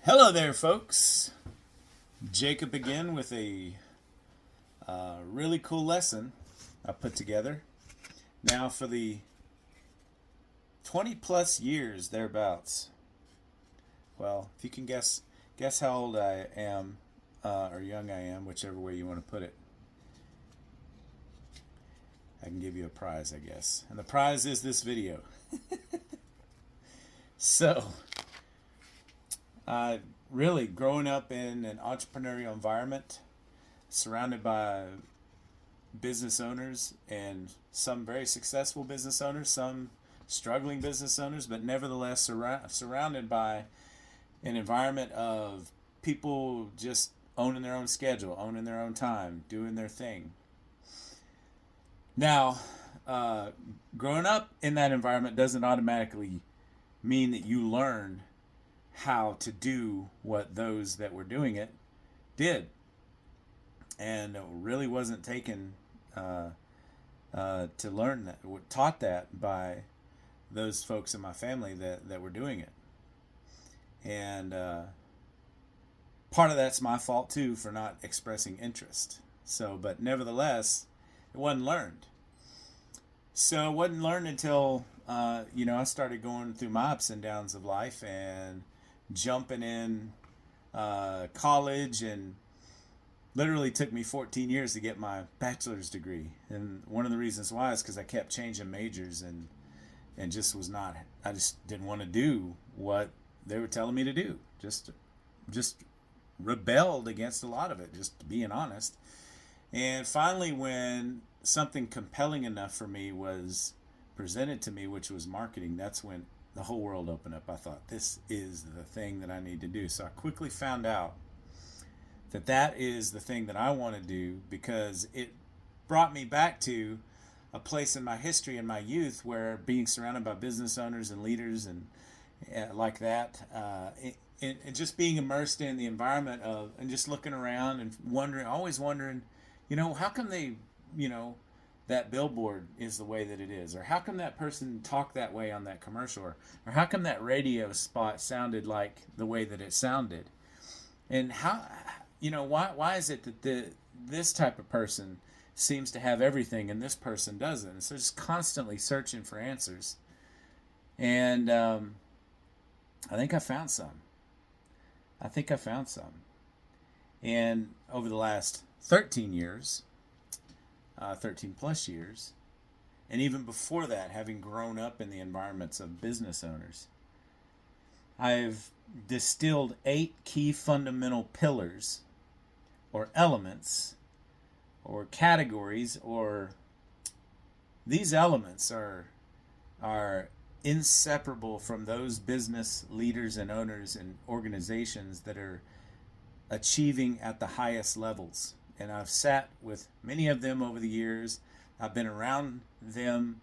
Hello there, folks. Jacob again with a really cool lesson I put together. Now, for the 20 plus years thereabouts. Well, if you can guess how old I am or young I am, whichever way you want to put it. I can give you a prize, I guess. And the prize is this video. So, really growing up in an entrepreneurial environment, surrounded by business owners, and some very successful business owners, some struggling business owners, but nevertheless surrounded by an environment of people just owning their own schedule, owning their own time, doing their thing. Now, growing up in that environment doesn't automatically mean that you learn how to do what those that were doing it did, and it really wasn't taken to learn that, taught that by those folks in my family that were doing it. And part of that's my fault too for not expressing interest. So, but nevertheless, it wasn't learned. So it wasn't learned until I started going through my ups and downs of life and jumping in college, and literally took me 14 years to get my bachelor's degree. And one of the reasons why is because I kept changing majors and I just didn't want to do what they were telling me to do. Just rebelled against a lot of it, just being honest. And finally, when something compelling enough for me was presented to me, which was marketing, that's when the whole world opened up. I thought, this is the thing that I need to do. So I quickly found out that is the thing that I want to do, because it brought me back to a place in my history and my youth where being surrounded by business owners and leaders and like that, and just being immersed in the environment of, and just looking around and always wondering, how come they, that billboard is the way that it is, or how come that person talked that way on that commercial, or how come that radio spot sounded like the way that it sounded, and how, why is it that this type of person seems to have everything and this person doesn't? So just constantly searching for answers, and I think I found some. And over the last 13 years, 13 plus years, and even before that, having grown up in the environments of business owners, I've distilled 8 key fundamental pillars or elements or categories, or these elements are inseparable from those business leaders and owners and organizations that are achieving at the highest levels. And I've sat with many of them over the years. I've been around them.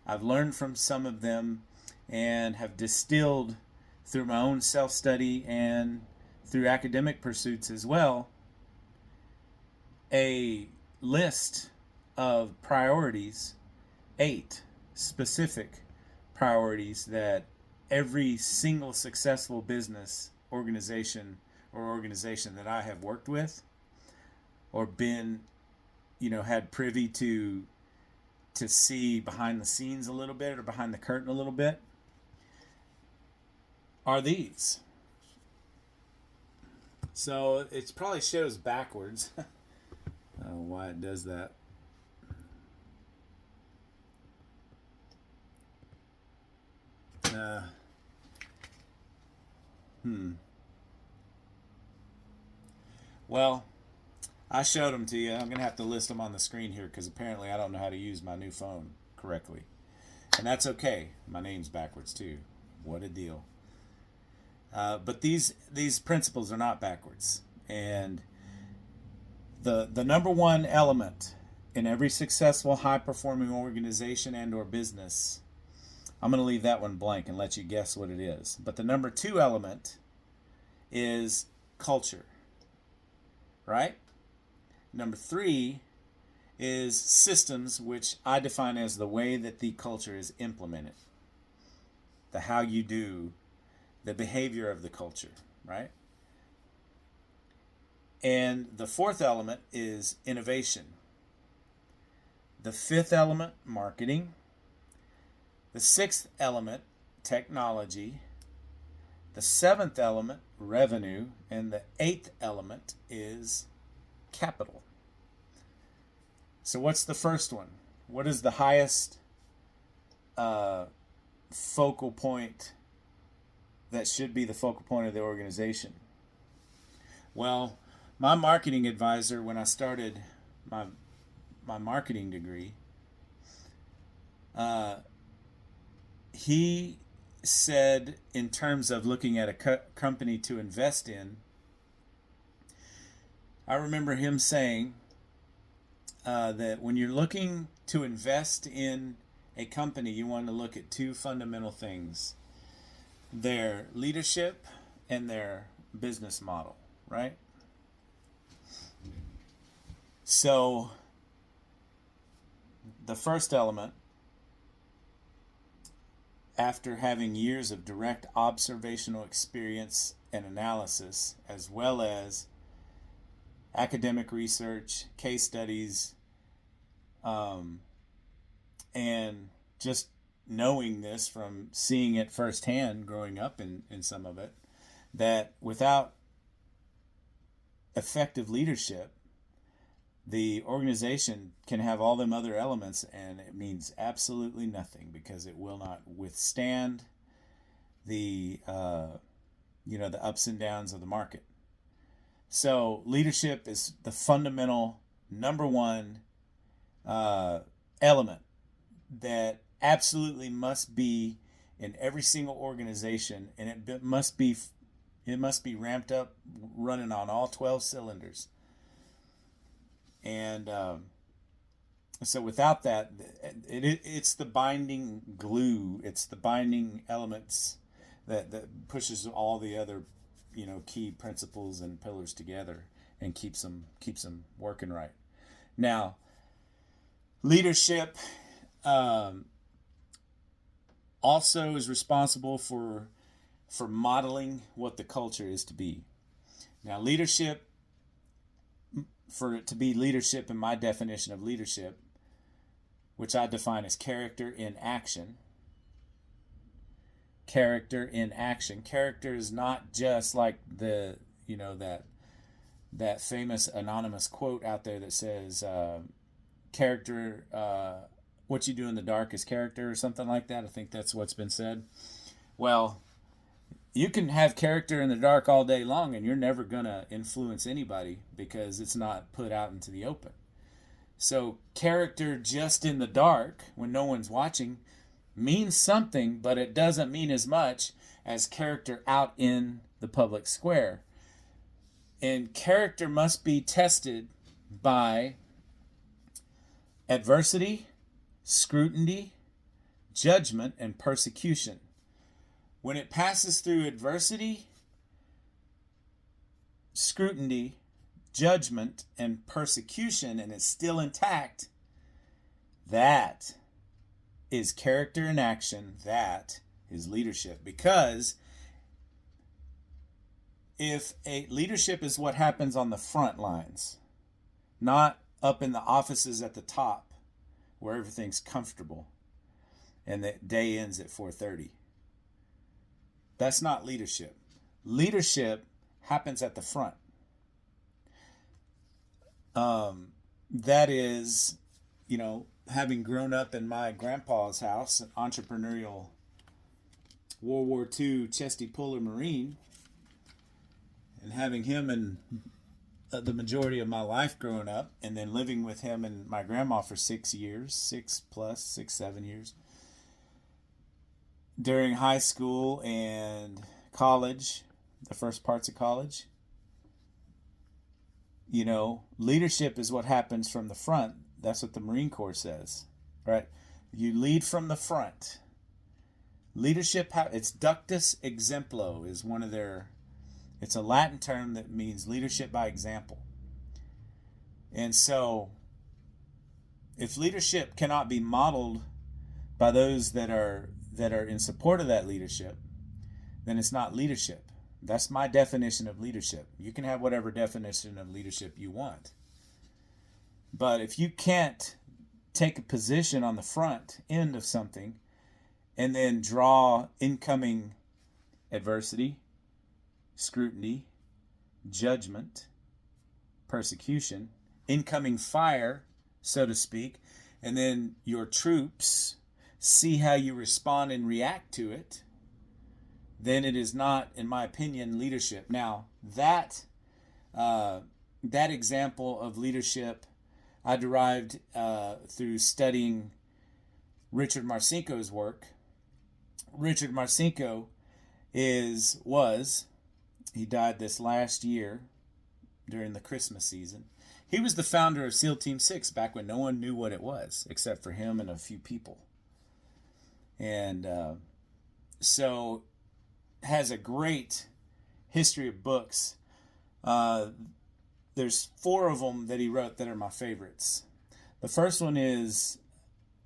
I've learned from some of them, and have distilled through my own self-study and through academic pursuits as well, a list of priorities, 8 specific priorities that every single successful business organization that I have worked with or been, had privy to see behind the scenes a little bit, or behind the curtain a little bit, are these. So it probably shows backwards. I don't know why it does that. Well, I showed them to you. I'm going to have to list them on the screen here, because apparently I don't know how to use my new phone correctly. And that's okay. My name's backwards too. What a deal. But these principles are not backwards. And the number one element in every successful, high-performing organization and or business, I'm going to leave that one blank and let you guess what it is. But the number 2 element is culture. Right? Number 3 is systems, which I define as the way that the culture is implemented. The how you do, the behavior of the culture, right? And the fourth element is innovation. The fifth element, marketing. The sixth element, technology. The seventh element, revenue. And the eighth element is capital. So what's the first one? What is the highest focal point that should be the focal point of the organization? Well, my marketing advisor, when I started my marketing degree, he said, in terms of looking at a company to invest in, I remember him saying that when you're looking to invest in a company, you want to look at two fundamental things: their leadership and their business model, right? So the first element, after having years of direct observational experience and analysis, as well as academic research, case studies, and just knowing this from seeing it firsthand, growing up in some of it, that without effective leadership, the organization can have all them other elements and it means absolutely nothing, because it will not withstand the the ups and downs of the market. So leadership is the fundamental number one element that absolutely must be in every single organization, and it must be ramped up, running on all 12 cylinders. And so without that, it's the binding glue, it's the binding elements that pushes all the other key principles and pillars together and keeps them working right. Now, leadership also is responsible for modeling what the culture is to be. Now, leadership, for it to be leadership in my definition of leadership, which I define as character in action. Character in action. Character is not just like that famous anonymous quote out there that says character, what you do in the dark is character, or something like that. I think that's what's been said. Well, you can have character in the dark all day long and you're never going to influence anybody because it's not put out into the open. So character just in the dark, when no one's watching, means something, but it doesn't mean as much as character out in the public square. And character must be tested by adversity, scrutiny, judgment, and persecution. When it passes through adversity, scrutiny, judgment, and persecution, and it's still intact, that is character in action. That is leadership. Because if leadership is what happens on the front lines, not up in the offices at the top where everything's comfortable and the day ends at 4:30. That's not leadership. Leadership happens at the front. That is, having grown up in my grandpa's house, an entrepreneurial World War II chesty puller Marine, and having him in the majority of my life growing up, and then living with him and my grandma for 6 years, 7 years. During high school and college, the first parts of college, leadership is what happens from the front. That's what the Marine Corps says, right? You lead from the front. Leadership, it's ductus exemplo is one of it's a Latin term that means leadership by example. And so, if leadership cannot be modeled by those that are in support of that leadership, then it's not leadership. That's my definition of leadership. You can have whatever definition of leadership you want. But if you can't take a position on the front end of something and then draw incoming adversity, scrutiny, judgment, persecution, incoming fire, so to speak, and then your troops see how you respond and react to it, then it is not, in my opinion, leadership. Now, that example of leadership I derived through studying Richard Marcinko's work. Richard Marcinko he died this last year during the Christmas season. He was the founder of SEAL Team 6 back when no one knew what it was, except for him and a few people. And so has a great history of books. There's 4 of them that he wrote that are my favorites. The first one is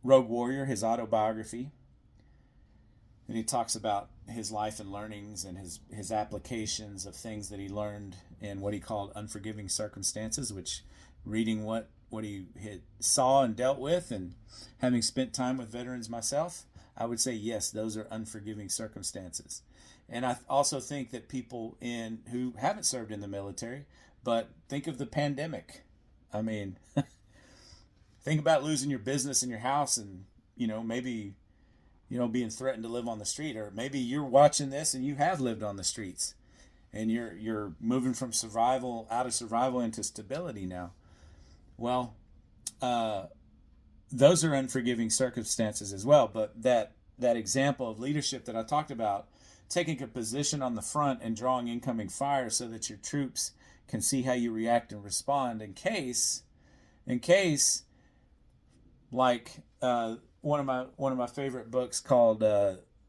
Rogue Warrior, his autobiography. And he talks about his life and learnings and his applications of things that he learned in what he called unforgiving circumstances, which reading what he had saw and dealt with and having spent time with veterans myself, I would say, yes, those are unforgiving circumstances. And I also think that people who haven't served in the military, but think of the pandemic. I mean, think about losing your business and your house and, maybe, being threatened to live on the street. Or maybe you're watching this and you have lived on the streets and you're moving from out of survival into stability now. Well, those are unforgiving circumstances as well. But that example of leadership that I talked about, taking a position on the front and drawing incoming fire so that your troops can see how you react and respond in case like one of my favorite books called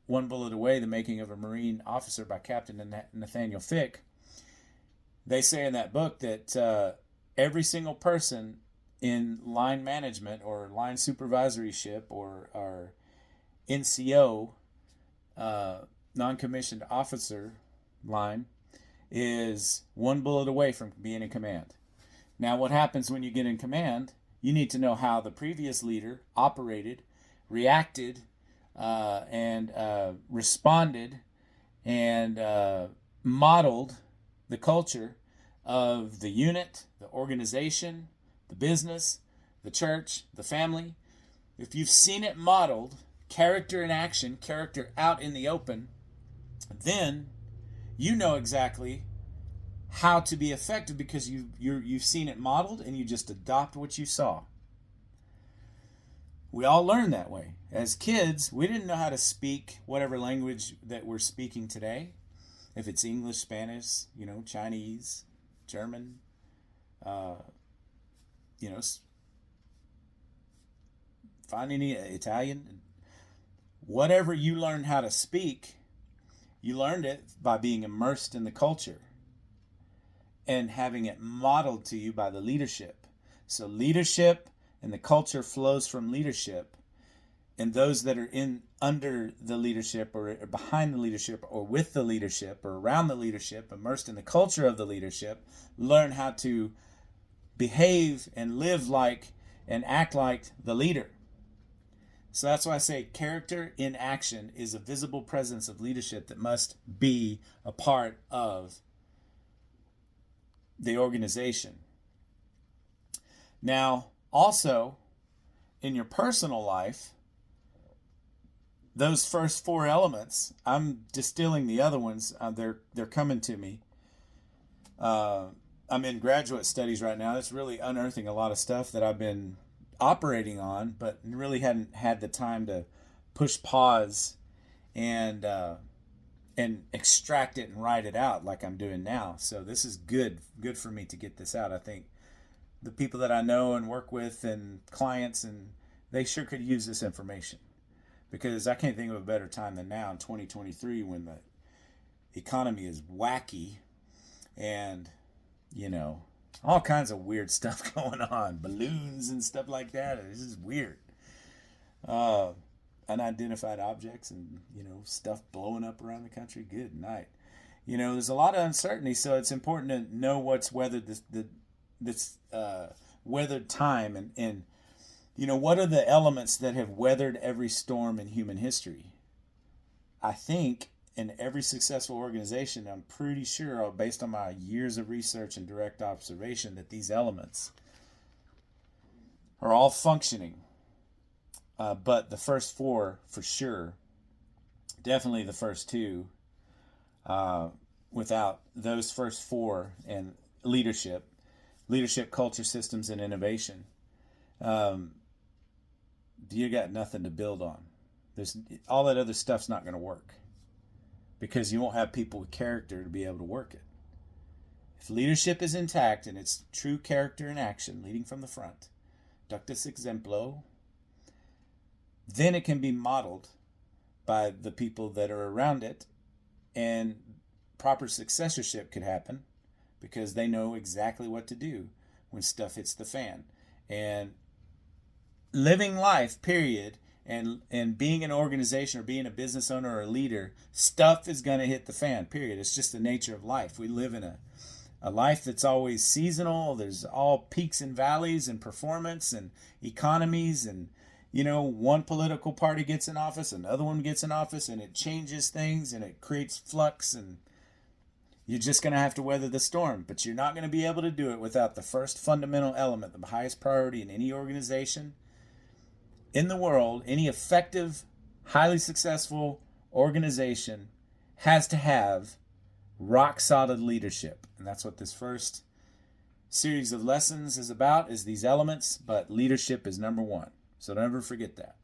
One Bullet Away, The Making of a Marine Officer by Captain Nathaniel Fick. They say in that book that every single person in line management or line supervisoryship or NCO, non-commissioned officer line, is one bullet away from being in command. Now, what happens when you get in command? You need to know how the previous leader operated, reacted, and responded, and modeled the culture of the unit, the organization, the business, the church, the family. If you've seen it modeled, character in action, character out in the open, then you know exactly how to be effective because you've seen it modeled and you just adopt what you saw. We all learn that way. As kids, we didn't know how to speak whatever language that we're speaking today. If it's English, Spanish, Chinese, German, find any Italian, whatever you learned how to speak, you learned it by being immersed in the culture and having it modeled to you by the leadership. So leadership and the culture flows from leadership, and those that are under the leadership or behind the leadership or with the leadership or around the leadership, immersed in the culture of the leadership, learn how to behave and live like and act like the leader. So that's why I say character in action is a visible presence of leadership that must be a part of the organization. Now, also, in your personal life, those first 4 elements, I'm distilling the other ones. They're coming to me. I'm in graduate studies right now. It's really unearthing a lot of stuff that I've been operating on, but really hadn't had the time to push pause and extract it and write it out like I'm doing now. So this is good for me to get this out. I think the people that I know and work with and clients, and they sure could use this information, because I can't think of a better time than now in 2023 when the economy is wacky and all kinds of weird stuff going on, balloons and stuff like that. This is weird. Unidentified objects and stuff blowing up around the country. Good night. There's a lot of uncertainty, so it's important to know what's weathered this weathered time, and what are the elements that have weathered every storm in human history. I think in every successful organization, I'm pretty sure, based on my years of research and direct observation, that these elements are all functioning. But the first four, for sure, definitely the first two, without those first four and leadership, culture, systems, and innovation, you got nothing to build on. There's all that other stuff's not going to work because you won't have people with character to be able to work it. If leadership is intact and it's true character in action, leading from the front, ductus exemplo, then it can be modeled by the people that are around it, and proper successorship could happen because they know exactly what to do when stuff hits the fan. And living life, period, and being an organization or being a business owner or a leader, stuff is going to hit the fan, period. It's just the nature of life. We live in a life that's always seasonal. There's all peaks and valleys and performance and economies, and one political party gets in office, another one gets in office, and it changes things and it creates flux, and you're just going to have to weather the storm. But you're not going to be able to do it without the first fundamental element, the highest priority in any organization in the world. Any effective, highly successful organization has to have rock solid leadership. And that's what this first series of lessons is about, is these elements, but leadership is number one. So don't ever forget that.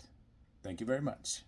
Thank you very much.